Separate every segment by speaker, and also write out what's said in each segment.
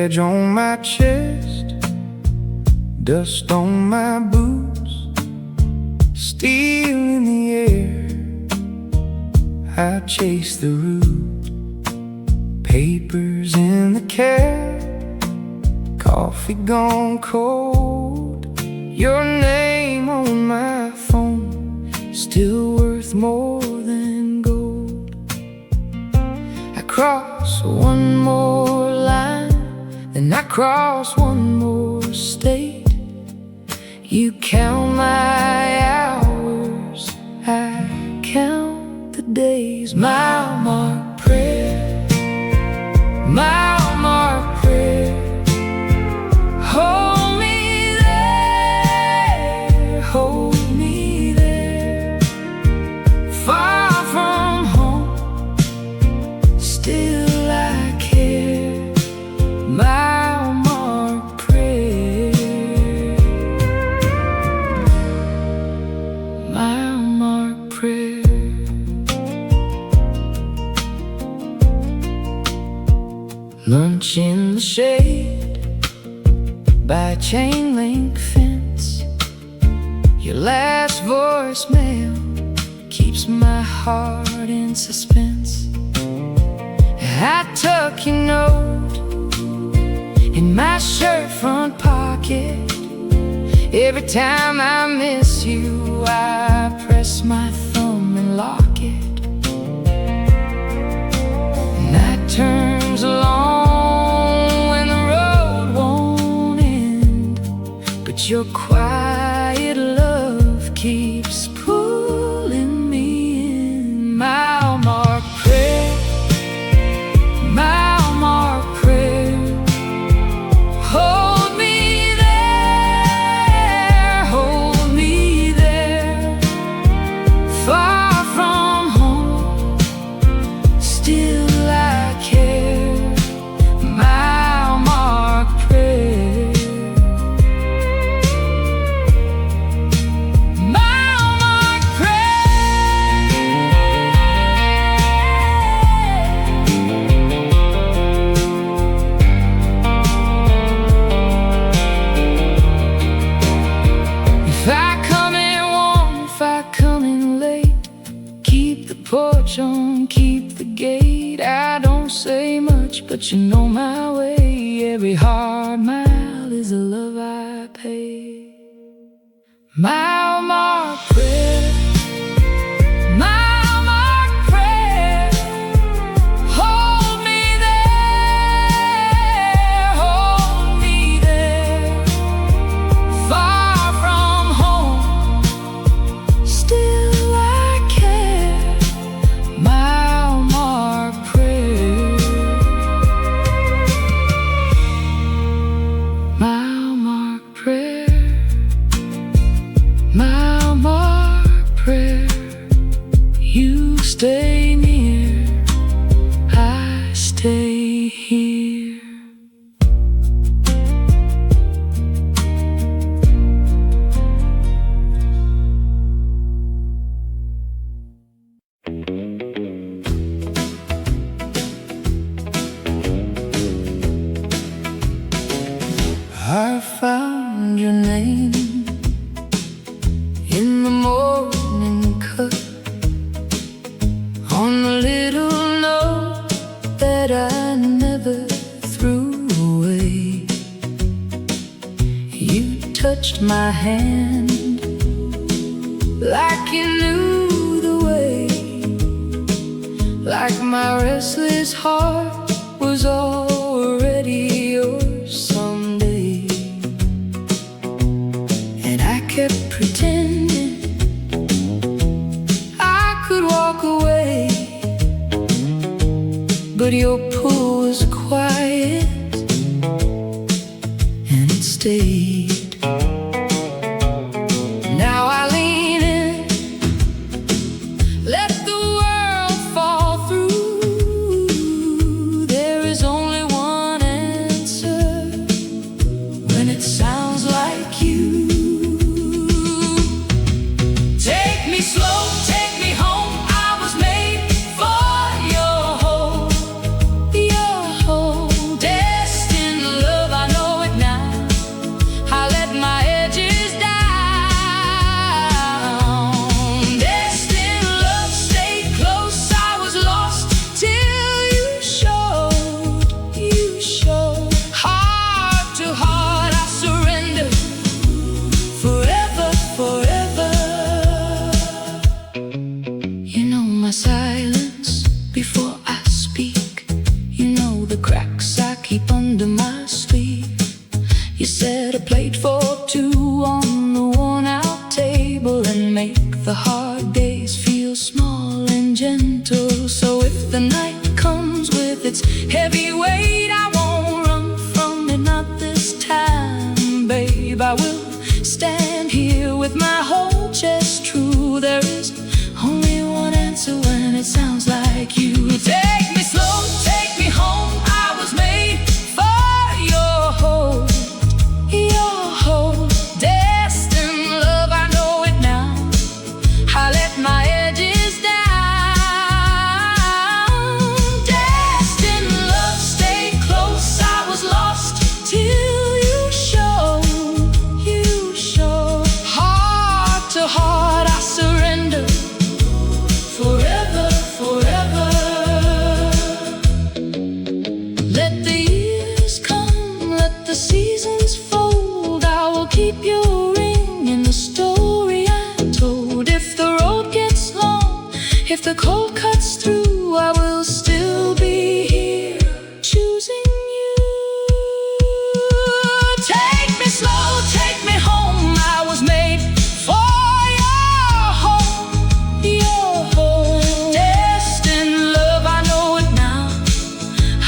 Speaker 1: edge on my chest, dust on my boots, steel in the air. I chase the route, papers in the cab, coffee gone cold. Your name on my phone, still worth more than gold. I cross one more line, then I cross one more state. You count my hours, I count the days. Mile mark prayer, mile mark prayer. Hold me there, hold me there. Far from home, still I care. Mile mark prayer, mile mark prayer. Lunch in the shade by a chain link fence. Your last voicemail keeps my heart in suspense. I tuck your note in my shirt front pocket. Every time I miss you, I press my thumb and lock it. Night turns long when the road won't end, but your quiet love keeps pulling me in. Mile mark prayer, mile mark prayer. Hold me there, hold me there. Far from home, still I care. Mile mark prayer, mile mark prayer. If I come in warm, if I come in late, keep the porch on, keep the gate. I don't say much, but you know my way. Every hard mile is a love I pay. Mile mark prayer, mile mark prayer. Hold me there, hold me there. Far from home, still I care. Mile mark prayer, mile mark prayer, mile mark prayer. You stay near, I stay here. I found your name in the morning cut on a little note that I never threw away. You touched my hand like you knew the way, like my restless heart was already yours someday. And I kept pretending I could walk away, but your pull was quiet and it stayed. Now I lean in, let the world fall through. There is only one answer when it sounds like you. Take me slow, take me home. I was made for your home, destined love. plate for two on the worn-out table and make the hard days feel small and gentle. So if the night comes with its heavy weight, I won't run from it, not this time, babe. I will stand here with my whole chest true. There is only one answer when it sounds like you. Take me slow, take me home. I was made for your hold, destined love. I know it now. I let my edges down. Destined love, stay close. I was lost till you showed. Heart to heart, I surrender. Forever, forever. Let the years come, let the seasons fold. I will keep your ring in the story I told. If the road gets long, if the cold cuts through, I will still be here, choosing you. Take me slow, take me home. I was made for your home, destined love. I know it now.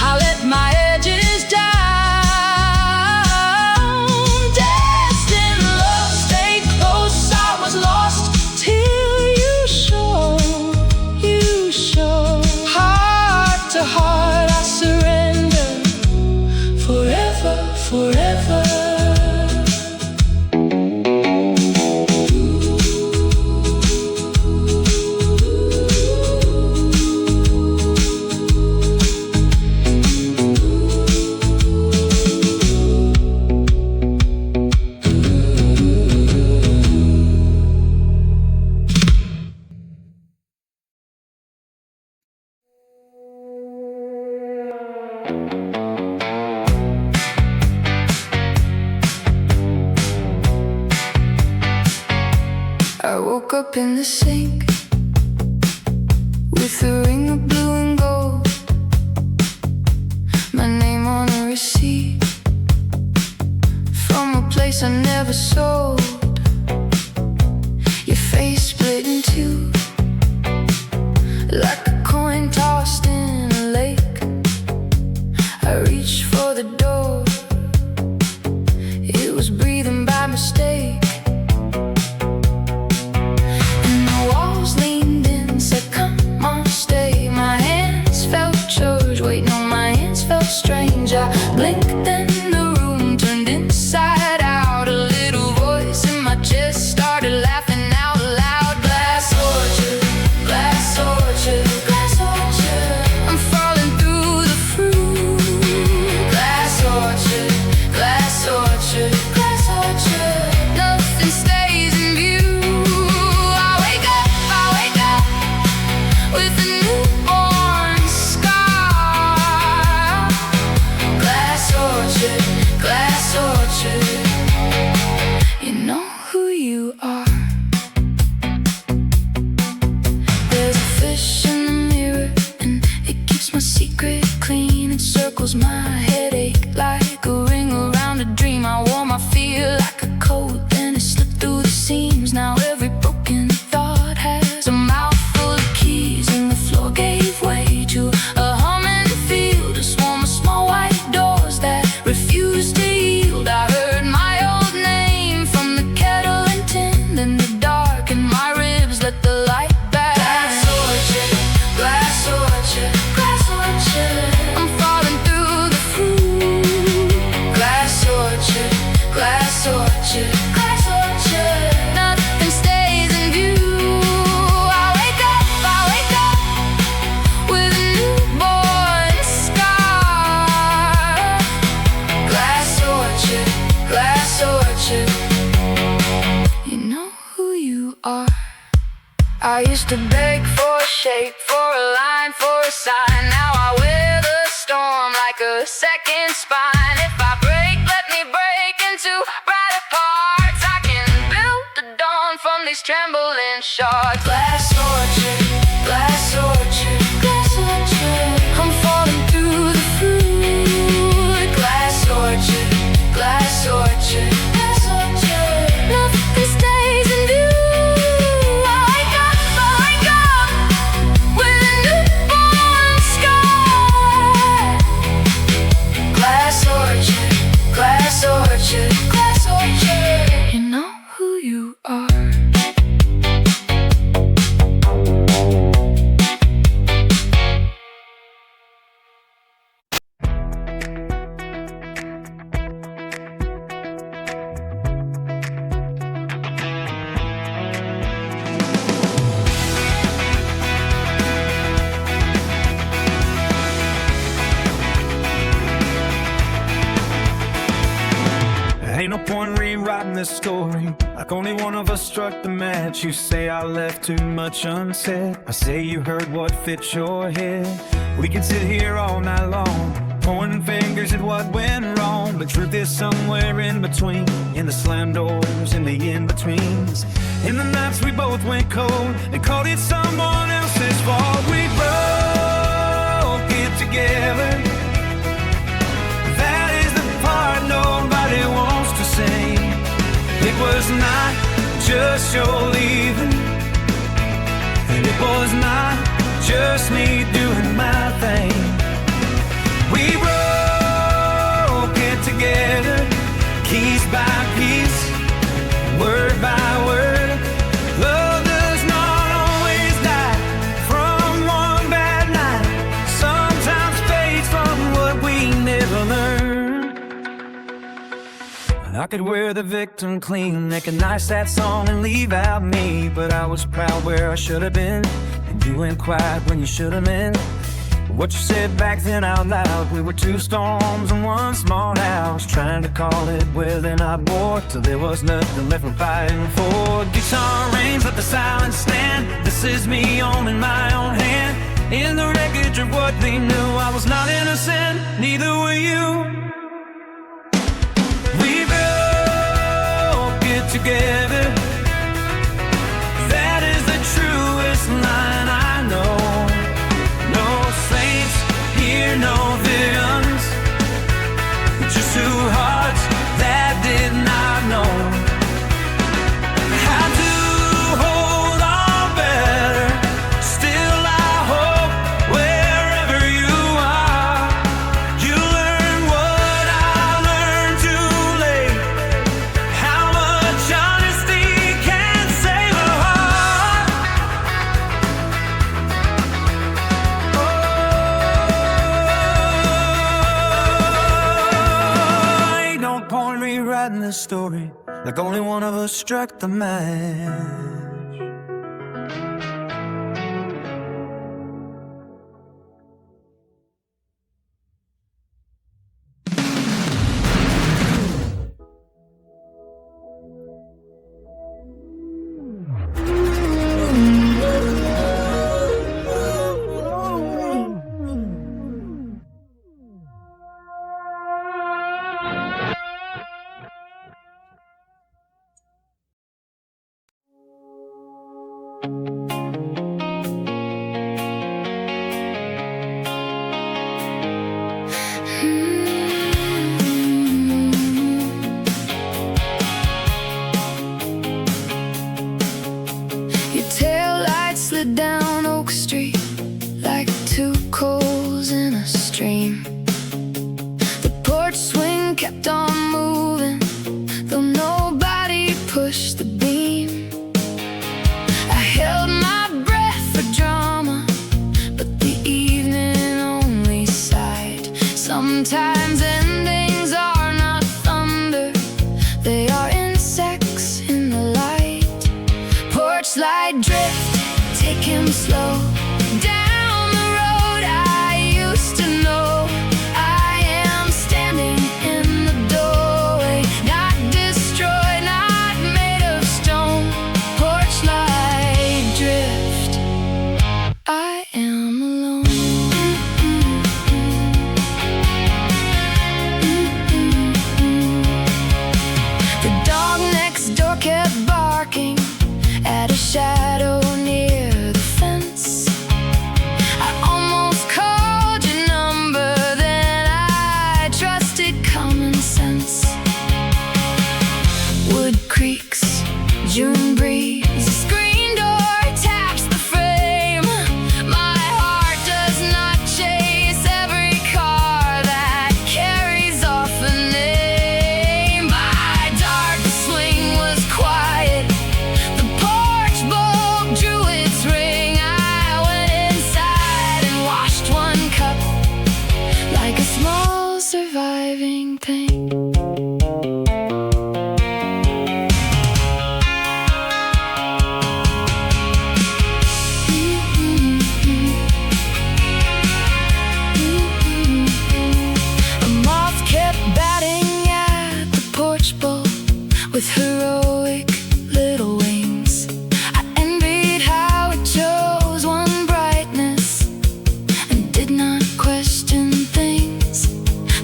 Speaker 1: I let my edges down. Destined love, stay close. I was lost till you showed. Heart to heart, I surrender. Forever, forever. I woke up in the sink with a ring of blue and gold, my name on a receipt from a place I never sold. Your face split in two like a coin tossed in a lake. I reached for the door, it was breathing by mistake. Strange, I blinked and the room turned inside out. A little voice in my chest started laughing out loud. Glass orchard, glass orchard, glass orchard. I'm falling through the fruit. Glass orchard, glass orchard, glass orchard. Nothing stays in view. I wake up with a newborn scar. Glass orchard, you know who you are. There's a fish in the mirror and it keeps my secret clean. It circles my headache like a ring around a dream. I wore my fear like a coat, then it slipped through the seams. Now every broken thought has a mouthful of keys, and the floor gave way to a humming field, a swarm of small white doors that refused to yield. I heard my old name from the kettle and tin in the dark, and my ribs let the light back. Glass orchard, glass orchard, glass orchard. I'm falling through the fruit. Glass orchard, glass orchard, glass orchard. Nothing stays in view. I wake up with a newborn scar. Glass orchard, glass orchard, you know who you are. I used to beg for a shape, for a line, for a sign. Now I wear the storm like a second spine. If I break, let me break into brighter parts. I can build the dawn from these trembling shards. Glass orchard, glass orchard, glass orchard. I'm falling through the fruit. Glass orchard, glass orchard, glass
Speaker 2: point rewriting this story, like only one of us struck the match. You say I left too much unsaid, I say you heard what fits your head. We can sit here all night long, pointing fingers at what went wrong, but truth is somewhere in between, in the slam doors, in the in-betweens, in the nights we both went cold and called it someone else's fault. We broke it together. That is the part nobody wants to say. It was not just your leaving, and it was not just me doing my thing. We broke it together, piece by piece, word by word. Love does not always die from one bad night. Sometimes fades from what we never learned. I could wear the victim clean, make a nice sad song and leave out me, but I was proud where I should have been, and you went quiet when you should have been. What you said back then out loud, we were two storms in one small house, trying to call it where they're not bored, till there was nothing left for fighting for. Guitar rains, let the silence stand. This is me owning my own hand, in the wreckage of what they knew. I was not innocent, neither were you. We broke it together. That is the truest line I know. No villains, just two hearts that did not know how to hold on better. Still I hope wherever you are, you learn what I learned too late, how much honesty can save a heart. Point rewriting this story, like only one of us struck the match.
Speaker 1: Down Oak Street like two coals in a stream. The porch swing kept on moving, though nobody pushed the beam. I held my breath for drama, but the evening only sighed. Sometimes endings are not thunder, they are insects in the light. Porch light drift, take him slow down the road I used to know. I am standing in the doorway, not destroyed, not made of stone. Porch light drift, I am alone. The dog next door kept barking at a shadow near the fence. I almost called your number, then I trusted common sense. Wood creaks, June breeze, the screen door taps the frame. My heart does not chase every car that carries off a name. My dark swing was quiet, the porch bulb drew its ring. I went inside and washed one cup like a small surviving pain. with heroic little wings. I envied how it chose one brightness and did not question things.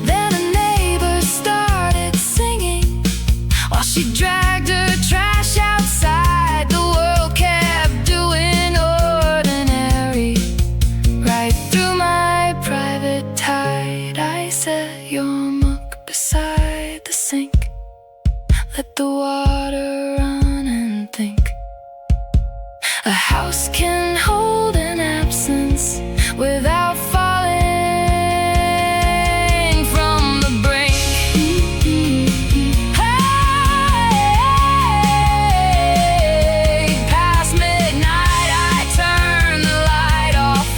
Speaker 1: Then a neighbor started singing while she dragged her trash outside. The world kept doing ordinary right through my private tide. I set your muck beside the sink, let the water run and think. A house can hold an absence without falling from the brink. Hey, past midnight I turned the light off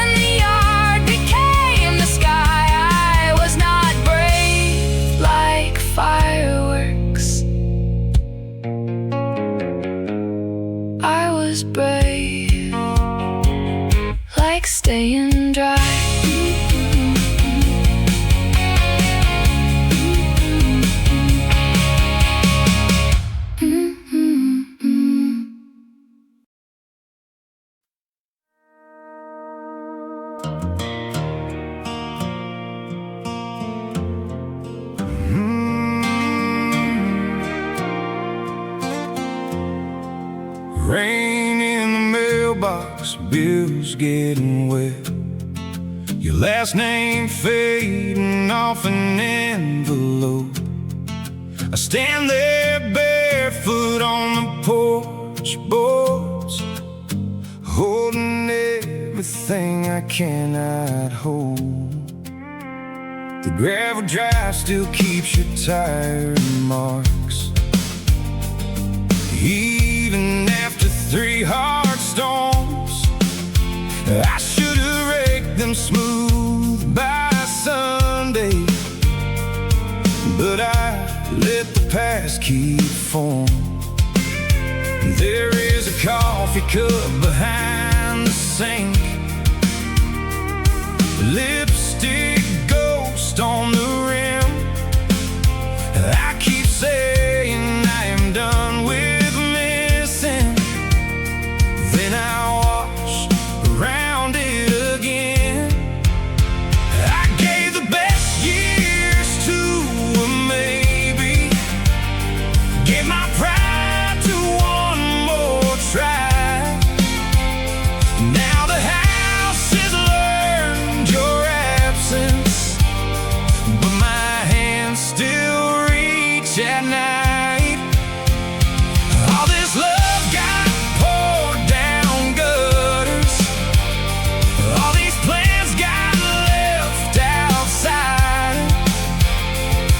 Speaker 1: and the yard became the sky. I was not brave like fireworks, I was brave like staying dry.
Speaker 2: Rain in the mailbox, bills getting wet, your last name fading off an envelope. I stand there barefoot on the porch boards, holding everything I cannot hold. The gravel drive still keeps your tire marks, even after 3 hard storms. I should have raked them smooth by Sunday, but I let the past keep form. There is a coffee cup behind the sink, lipstick ghost on the rim. I keep saying I am done with missing, then I wash around it again. I gave the best years to a maybe, gave my pride to one more try. Now the house has learned your absence, but my hands still reach at night. All this love got poured down gutters, all these plans got left outside.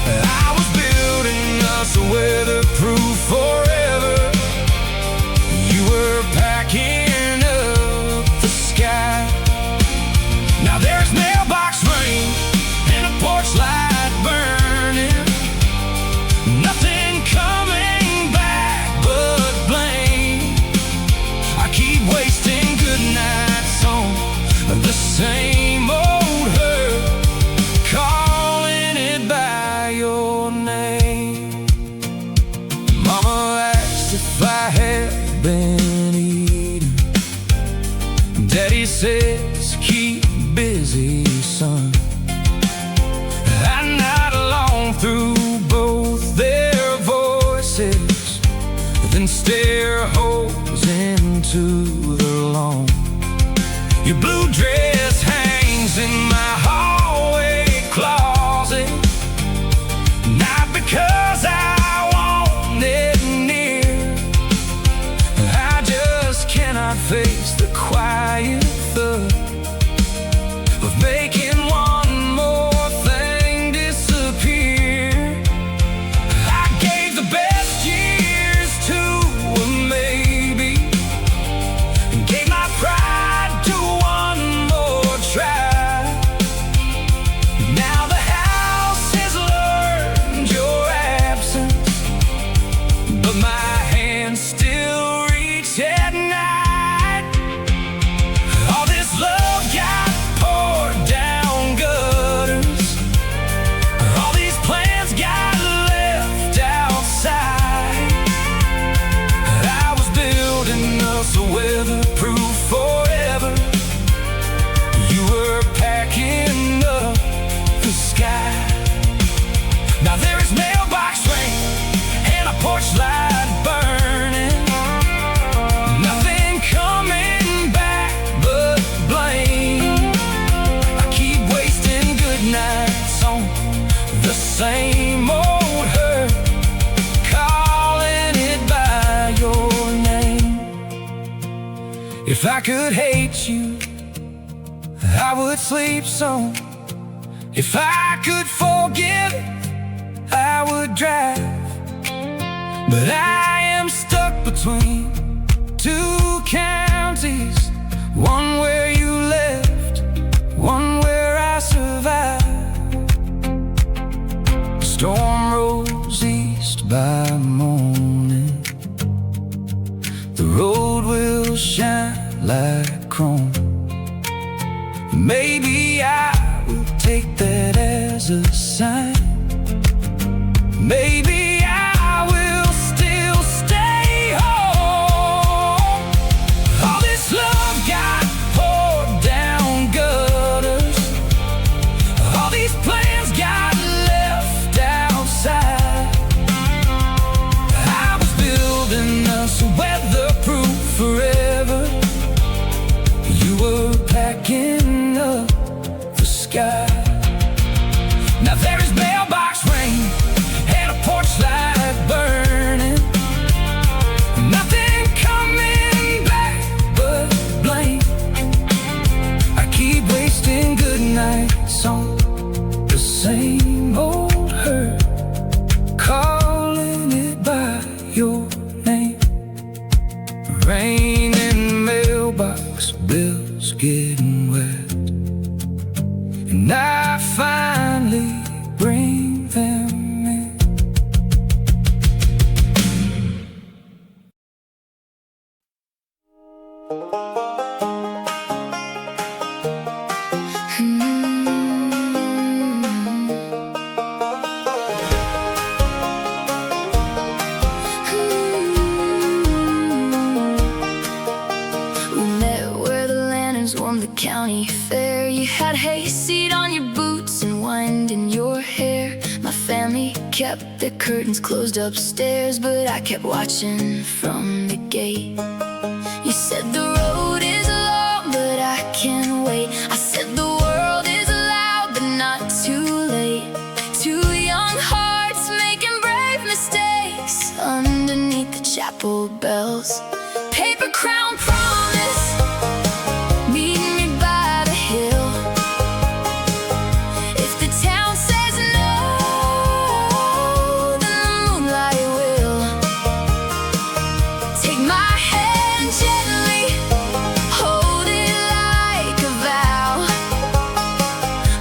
Speaker 2: I was building us a weatherproof forever, you were packing up the sky. Now there's mailbox rain and a porch light burning, nothing coming back but blame. I keep wasting good nights on the same old hurt, calling it by your name. Mama asked if I had been eating, Daddy says keep busy, son. I nod along through both their voices, then stare holes into the lawn. Your blue dress hangs in my hallway closet, not because I want it near. I just cannot face the quiet thud of making one more thing disappear. I gave the best years to a maybe, and gave my pride to one more torchlight burning, nothing coming back but blame. I keep wasting good nights on the same old hurt, calling it by your name. If I could hate you, I would sleep some. If I could forgive, I would drive. But I am stuck between two counties, one where you left, one where I survived. The storm rolls east by morning, the road will shine like chrome. Maybe I will take that as a sign. Maybe I will still stay home. All this love got poured down gutters, all these plans got left outside. I was building us weatherproof forever, you were packing up the sky. Now there is mailbox rain and a porch light burning, nothing coming back but blame. I keep wasting good nights on the same old hurt, calling it by your name. Rain and mailbox bills getting wet, and I finally bring them in.
Speaker 1: We met where the lanterns warmed the county fair. You had hayseed on your boots and wind in your hair. My family kept their curtains closed upstairs, but I kept watching from the gate. You said the road is long, but I can't wait. I said the world is loud, but not too late. Two young hearts making brave mistakes underneath the chapel bells. Paper crown promise, meet me by the hill. If the town says no, then the moonlight will. Take my hand gently, hold it like a vow.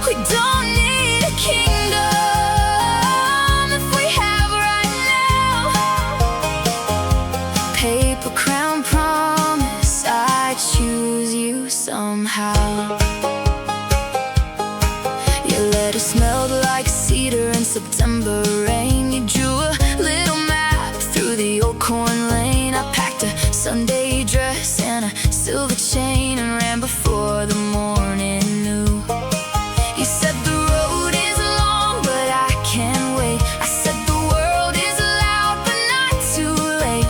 Speaker 1: We don't need a kingdom if we have right now. Paper crown promise, I choose you somehow. Your letter smelled like cedar and September rain. You drew a little map through the old corn lane. I packed a Sunday dress and a silver chain and ran before the morning knew. You said the road is long, but I can't wait. I said the world is loud, but not too late.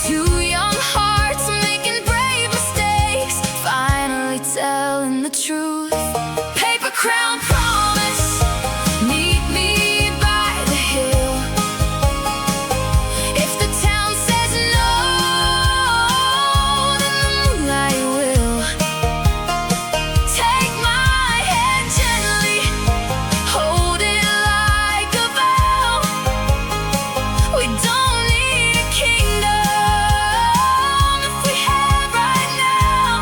Speaker 1: Two young hearts making brave mistakes, finally telling the truth. Paper crown promise, meet me by the hill. If the town says no, then the moonlight will. Take my hand gently, hold it like a vow. We don't need a kingdom if we have right now.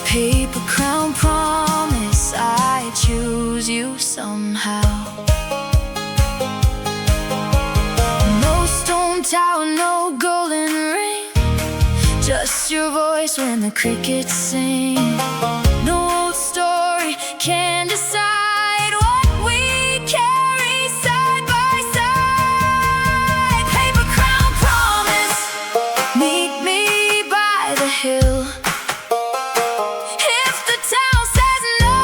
Speaker 1: Paper crown promise, I choose you somehow. No stone tower, no golden ring, just your voice when the crickets sing. No old story can decide what we carry side by side. Paper crown promise, meet me by the hill. If the town says no,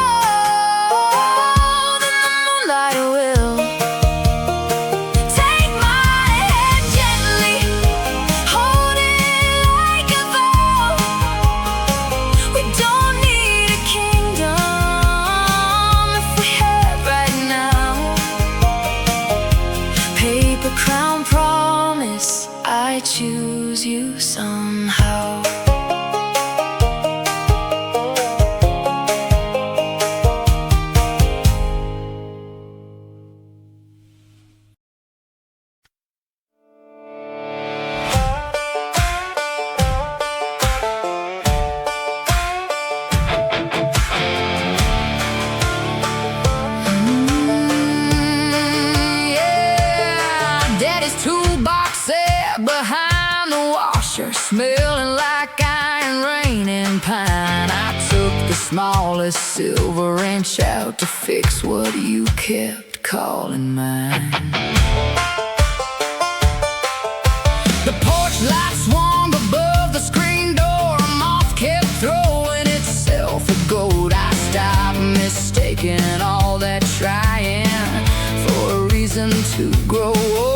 Speaker 1: then the moonlight will. Take my I choose you somehow. Behind the washer, smelling like iron, rain and pine. I took the smallest silver inch out to fix what you kept calling mine. The porch light swung above the screen door. A moth kept throwing itself a goat. I stopped mistaking all that trying for a reason to grow old.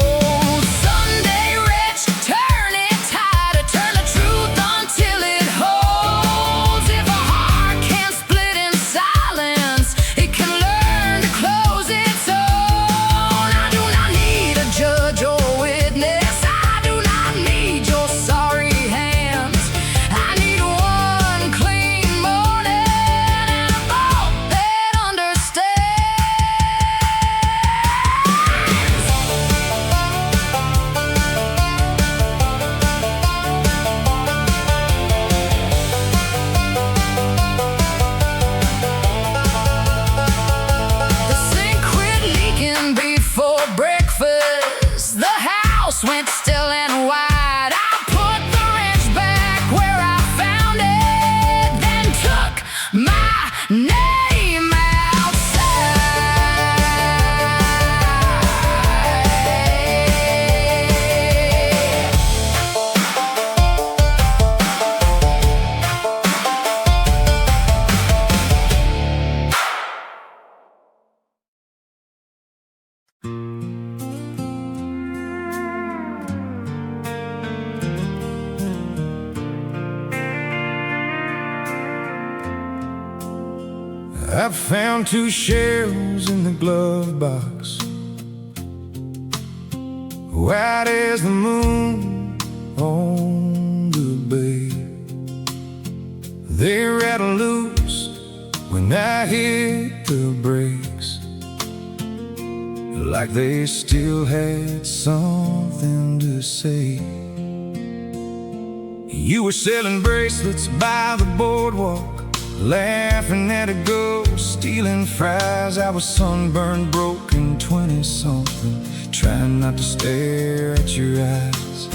Speaker 1: Went still and wide. I put the wrench back where I found it, then took my name
Speaker 2: I found 2 shells in the glove box, white as the moon on the bay. They rattle loose when I hit the brakes, like they still had something to say. You were selling bracelets by the boardwalk, laughing at a ghost, stealing fries. I was sunburned, broken, 20-something, trying not to stare at your eyes.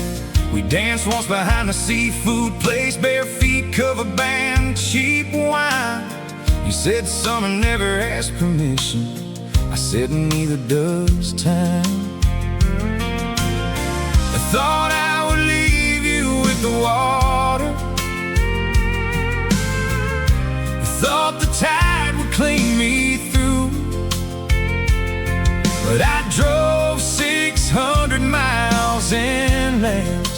Speaker 2: We danced once behind the seafood place, bare feet, cover band, cheap wine. You said summer never asked permission. I said neither does time. I thought I would leave you with the water, thought the tide would clean me through, but I drove 600 miles inland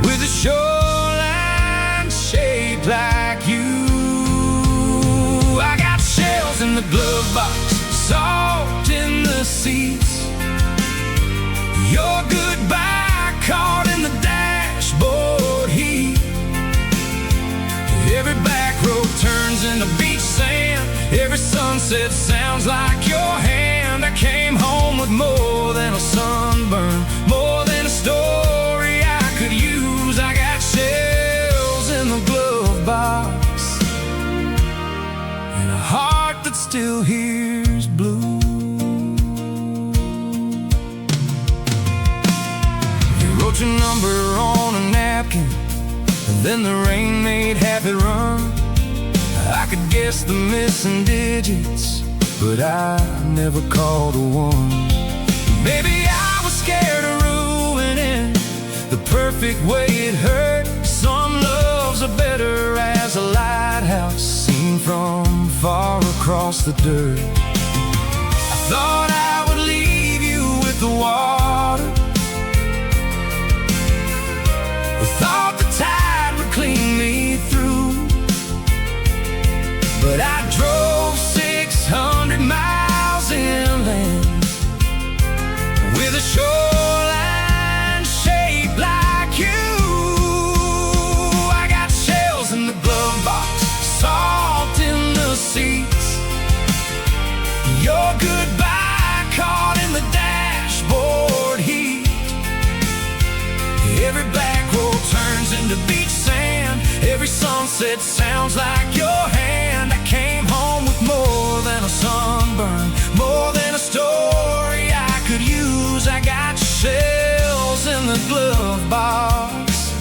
Speaker 2: with a shoreline shaped like you. I got shells in the glove box, salt in the seats, your goodbye card in the dashboard heat. Every back road turns into beach sand, every sunset sounds like your hand. I came home with more than a sunburn, more than a story I could use. I got shells in the glove box and a heart that still hears blues. You wrote your number on a napkin, and then the rain made half it run. I could guess the missing digits, but I never called a one. Baby, I was scared of ruining the perfect way it hurt. Some loves are better as a lighthouse seen from far across the dirt. I thought I would leave you with the water, I thought the tide would clean me through, but I drove 600 miles inland with a shoreline shaped sunset sounds like your hand. I came home with more than a sunburn, more than a story I could use. I got shells in the glove box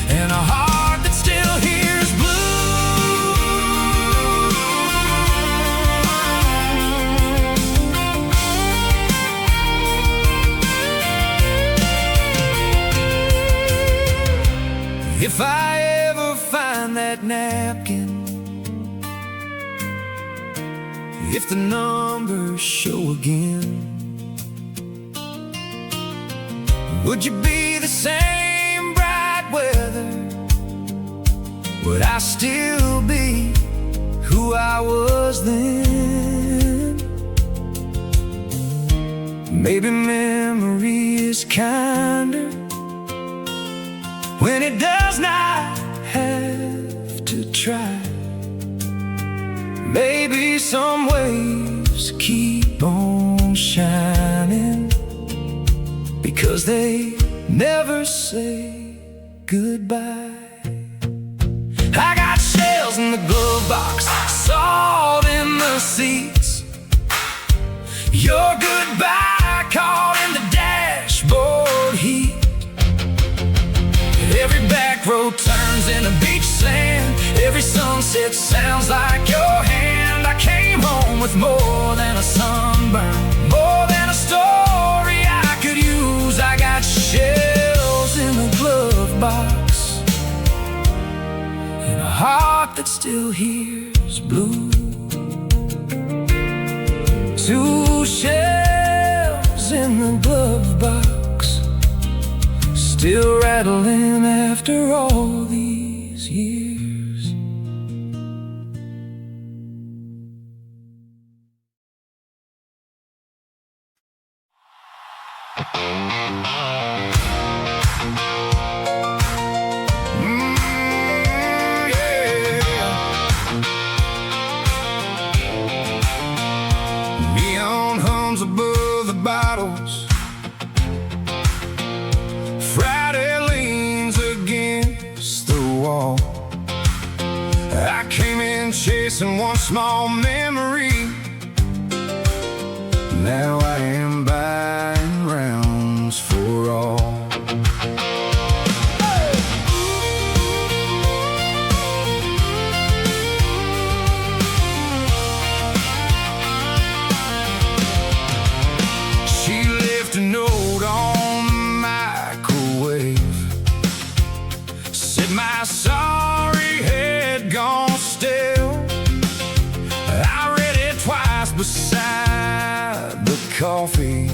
Speaker 2: and a heart that still hears blue. If I ever find that napkin, if the numbers show again, would you be the same bright weather? Would I still be who I was then? Maybe memory is kinder when it does not have to try. Maybe some waves keep on shining because they never say goodbye. I got shells in the glove box, salt in the seats, your goodbye caught in the dashboard heat. Every back road turns into beach sand, every sunset sounds like your hand. I came home with more than a sunburn, more than a story I could use. I got shells in the glove box and a heart that still hears blue. Two shells in the glove box, still rattling after all these years. Neon hums above the bottles, Friday leans against the wall. I came in chasing one small memory, now I am buying rounds for all. She left a note on the microwave, said my sorry had gone stale. I read it twice beside the coffee,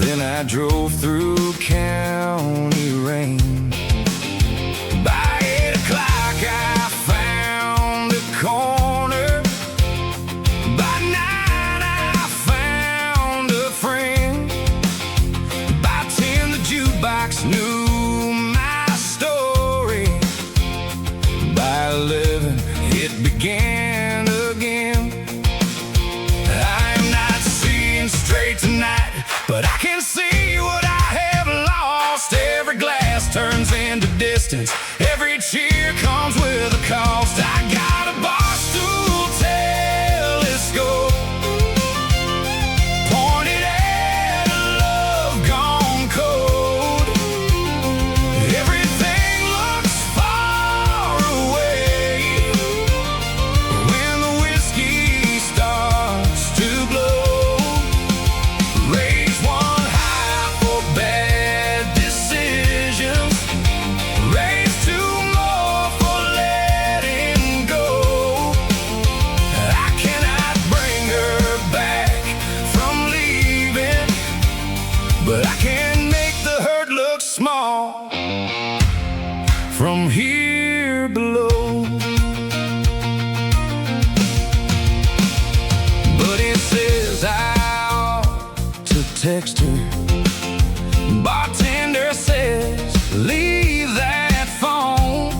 Speaker 2: then I drove through county rain. By 8 o'clock I found a corner, by 9 I found a friend, by 10 the jukebox knew my story, by 11 it began again. I'm not seeing straight tonight, but I can see what I have lost. Every glass turns into distance, every cheer comes with a cost. I got a bar stool telescope pointed at a love gone cold. Everything looks far away when the whiskey starts to blow. Raise one high for bad decisions, raise two more for letting go. I cannot bring her back from leaving, but I can make the hurt look small from here below. But it says I ought to text her. Bartender says leave that phone.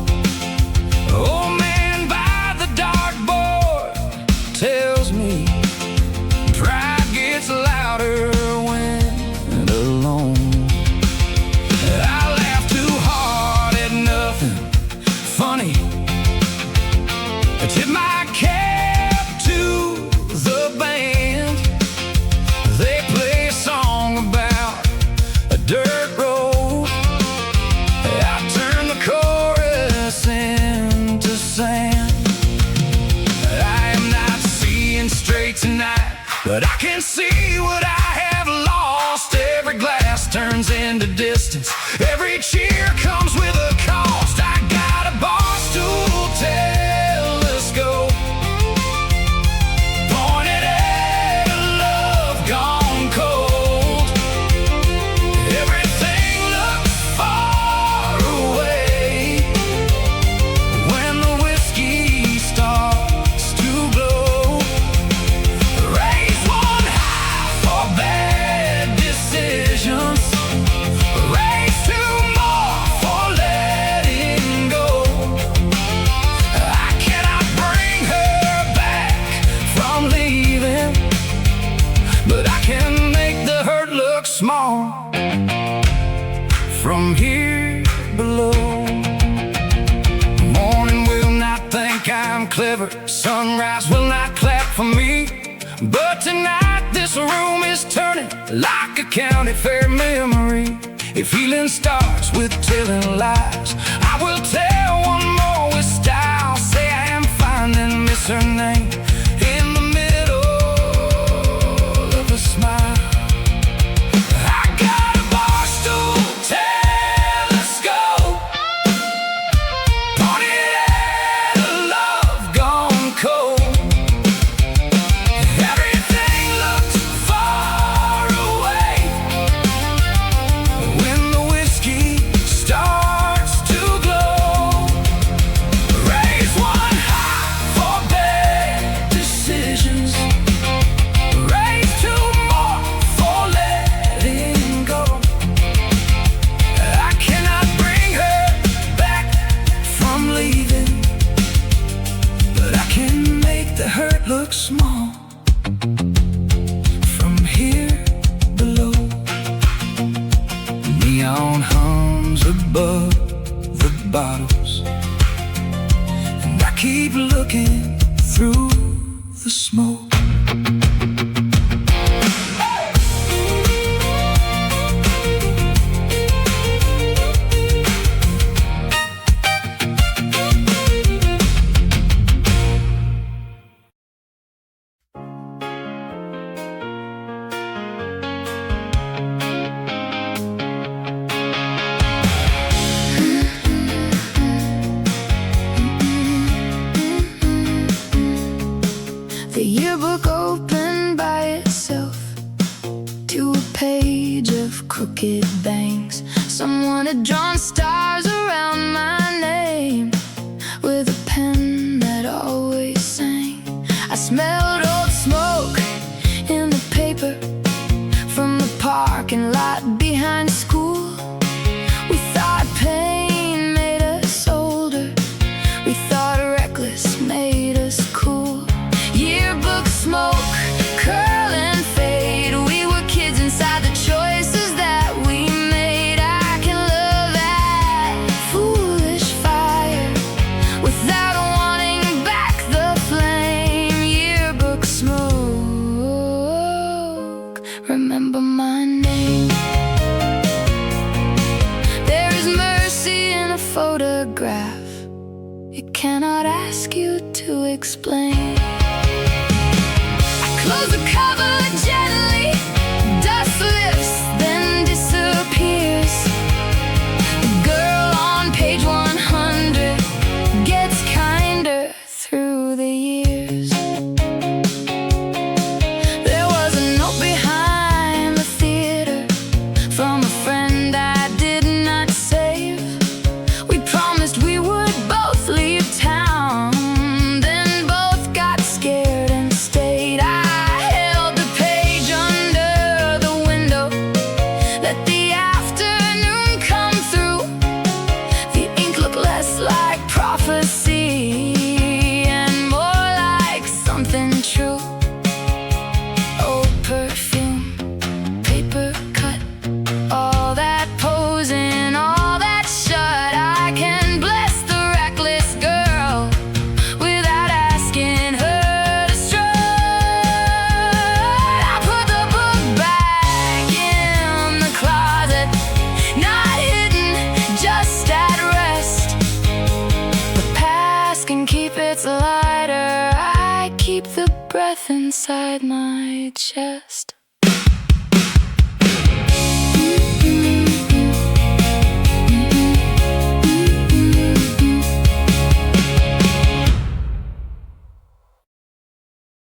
Speaker 2: Old man by the dartboard tells me pride gets louder when alone. I laugh too hard at nothing, silence turns into distance. Every cheer comes with a cost. I got a bar stool telescope pointed at a love gone cold. Everything looks far away when the whiskey starts to glow. Raise one high for bad decisions. Raise two more for letting go. I cannot bring her back from leaving, but I can make the hurt look small from here below. Morning will not think I'm clever, sunrise will not clap for me, but tonight this room is turning like a county fair memory. If healing starts with telling lies, I will tell one more with style. Say I am fine, then miss her name in the middle of a smile. I got a bar stool telescope pointed at a love gone cold. Everything looks far away when the whiskey starts to glow. Raise one high for bad decisions. Raise two more for letting go. I cannot bring her back from leaving, but I can make the hurt look small from here below. Neon hums above the bottles, and I keep looking through the smoke.
Speaker 1: The yearbook opened by itself to a page of crooked bangs. Someone had drawn stars around my name with a pen that always sang. I smelled old smoke in the paper from the parking lot behind school. We thought pain made us older. We thought reckless made us cool. Yearbook smoke, curl and fade. We were kids inside the choices that we made. I can love that foolish fire without wanting back the flame. Yearbook smoke, remember my name. There is mercy in a photograph. It cannot ask you to explain. Close the cover gently, dust lifts, then disappears. The girl on page 100 gets kinder through the years. There was a note behind the theater from a friend I did not save. We promised we would both leave town, then both got scared and stayed. I held the page under the window, let the afternoon come through. The ink looked less like prophecy and more like something true. Old perfume, paper cut, all that posing, all that shut. I can bless the reckless girl without asking her to strut. I put the book back in the closet, not hidden, just at rest. The past can keep its lighter. I keep the breath inside my chest.